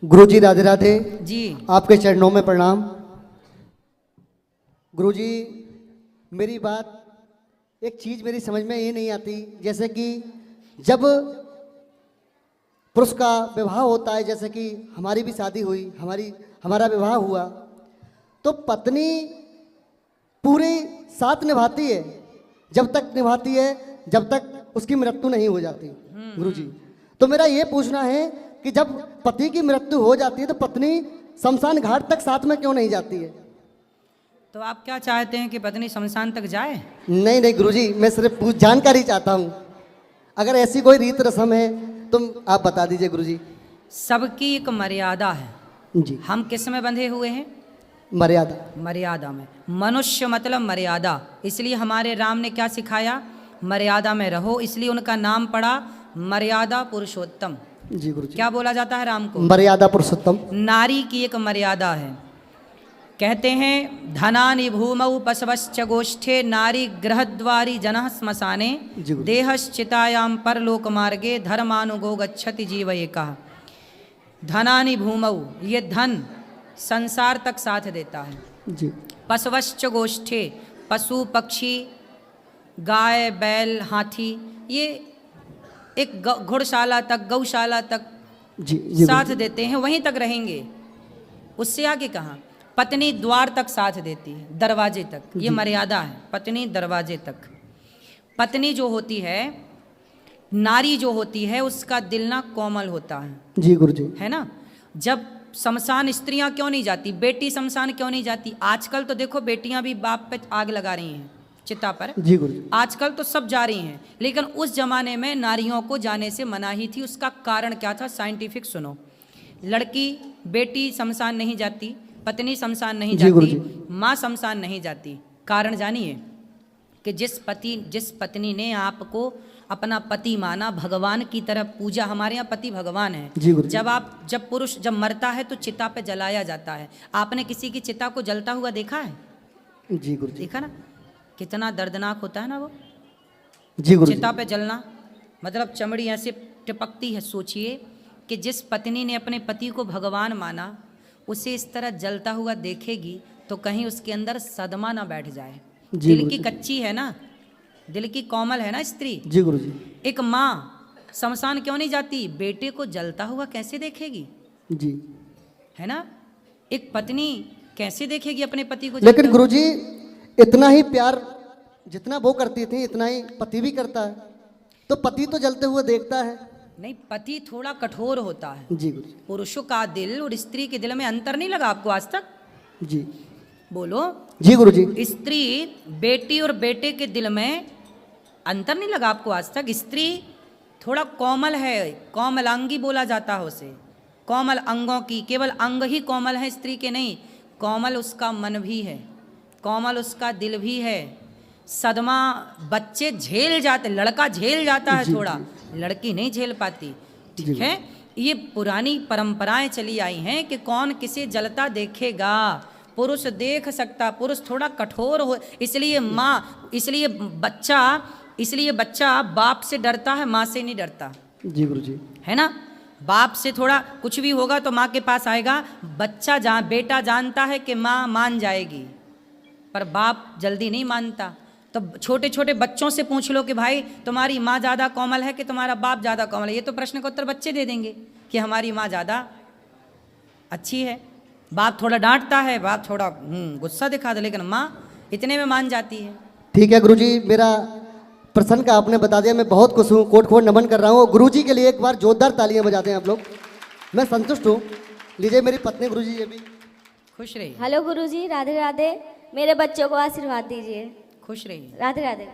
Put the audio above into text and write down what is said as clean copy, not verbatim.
गुरुजी राधे राधे जी। आपके चरणों में प्रणाम। गुरुजी मेरी बात, एक चीज़ मेरी समझ में ये नहीं आती, जैसे कि जब पुरुष का विवाह होता है, जैसे कि हमारी भी शादी हुई, हमारा विवाह हुआ, तो पत्नी पूरे साथ निभाती है, जब तक निभाती है जब तक उसकी मृत्यु नहीं हो जाती। गुरुजी, तो मेरा ये पूछना है कि जब पति की मृत्यु हो जाती है तो पत्नी शमशान घाट तक साथ में क्यों नहीं जाती है? तो आप क्या चाहते हैं कि पत्नी शमशान तक जाए? नहीं नहीं गुरुजी, मैं सिर्फ जानकारी चाहता हूँ। अगर ऐसी कोई रीत रस्म है तो आप बता दीजिए गुरुजी। सबकी एक मर्यादा है जी। हम किस में बंधे हुए हैं? मर्यादा। मर्यादा में। मनुष्य मतलब मर्यादा, इसलिए हमारे राम ने क्या सिखाया? मर्यादा में रहो, इसलिए उनका नाम पड़ा मर्यादा पुरुषोत्तम। जी गुरुजी। क्या बोला जाता है राम को? मर्यादा पुरुषोत्तम। नारी की एक मर्यादा है। कहते हैं धनानि भूमौ पशवश्च गोष्ठे नारी गृहद्वारी जनः श्मशाने देहश्चितायां परलोक मार्गे धर्मानुगो गच्छति जीव एकः। धनानि भूमौ, ये धन संसार तक साथ देता है। जी। पशवश्च गोष्ठे, पशु पक्षी गाय बैल हाथी, ये एक घुड़शाला तक गौशाला तक जी साथ देते हैं, वहीं तक रहेंगे। उससे आगे कहाँ? पत्नी द्वार तक साथ देती है, दरवाजे तक, ये मर्यादा है। पत्नी दरवाजे तक। पत्नी जो होती है, नारी जो होती है, उसका दिल ना कोमल होता है। जी गुरुजी। है ना? जब शमशान स्त्रियां क्यों नहीं जाती, बेटी शमशान क्यों नहीं जाती? आजकल तो देखो बेटियां भी बाप पे आग लगा रही हैं, चिता पर। जी गुरुजी। आजकल तो सब जा रही हैं, लेकिन उस जमाने में नारियों को जाने से मनाही थी। उसका कारण क्या था? साइंटिफिक सुनो। लड़की बेटी शमशान नहीं जाती, पत्नी शमशान नहीं जाती, माँ शमशान नहीं जाती। कारण जानिए कि जिस पत्नी ने आपको अपना पति माना, भगवान की तरह पूजा, हमारे यहाँ पति भगवान है। जब पुरुष जब मरता है तो चिता पे जलाया जाता है। आपने किसी की चिता को जलता हुआ देखा है? जी गुरुजी। देखा ना, कितना दर्दनाक होता है ना वो। जी गुरुजी। चिता पे जलना मतलब चमड़ी ऐसे टिपकती है। सोचिए कि जिस पत्नी ने अपने पति को भगवान माना, उसे इस तरह जलता हुआ देखेगी तो कहीं उसके अंदर सदमा ना बैठ जाए। दिल की कच्ची है ना, दिल की कोमल है ना स्त्री। जी गुरुजी। एक माँ शमशान क्यों नहीं जाती? बेटे को जलता हुआ कैसे देखेगी? जी। है ना? एक पत्नी कैसे देखेगी अपने पति को? लेकिन गुरुजी इतना ही प्यार जितना वो करती थी इतना ही पति भी करता है, तो पति तो जलते हुए देखता है। नहीं, पति थोड़ा कठोर होता है। जी गुरुजी। पुरुषों का दिल और स्त्री के दिल में अंतर नहीं लगा आपको आज तक? जी। बोलो। जी गुरुजी। स्त्री बेटी और बेटे के दिल में अंतर नहीं लगा आपको आज तक? स्त्री थोड़ा कोमल है, कोमलांगी बोला जाता है उसे। कोमल अंगों की, केवल अंग ही कोमल है स्त्री के नहीं, कोमल उसका मन भी है, कोमल उसका दिल भी है। सदमा बच्चे झेल जाते, लड़का झेल जाता है थोड़ा, लड़की नहीं झेल पाती। ठीक है, ये पुरानी परंपराएं चली आई हैं कि कौन किसे जलता देखेगा। पुरुष देख सकता, पुरुष थोड़ा कठोर हो, इसलिए माँ, इसलिए बच्चा बाप से डरता है, माँ से नहीं डरता। जी गुरुजी। है ना? बाप से थोड़ा कुछ भी होगा तो माँ के पास आएगा। बेटा जानता है कि माँ मान जाएगी, पर बाप जल्दी नहीं मानता। तो छोटे छोटे बच्चों से पूछ लो कि भाई तुम्हारी माँ ज़्यादा कोमल है कि तुम्हारा बाप ज़्यादा कोमल है, ये तो प्रश्न का उत्तर बच्चे दे देंगे कि हमारी माँ ज़्यादा अच्छी है। बाप थोड़ा डांटता है, बाप थोड़ा गुस्सा दिखा दे, लेकिन माँ इतने में मान जाती है। ठीक है गुरुजी, मेरा प्रश्न का आपने बता दिया, मैं बहुत खुश हूँ, कोट कोट नमन कर रहा हूँ। गुरुजी के लिए एक बार जोरदार तालियां बजाते हैं आप लोग। मैं संतुष्ट हूँ। लीजिए मेरी पत्नी गुरुजी, ये भी खुश रहिए। हेलो गुरुजी, राधे राधे। मेरे बच्चों को आशीर्वाद दीजिए। खुश रहिए। राधे राधे।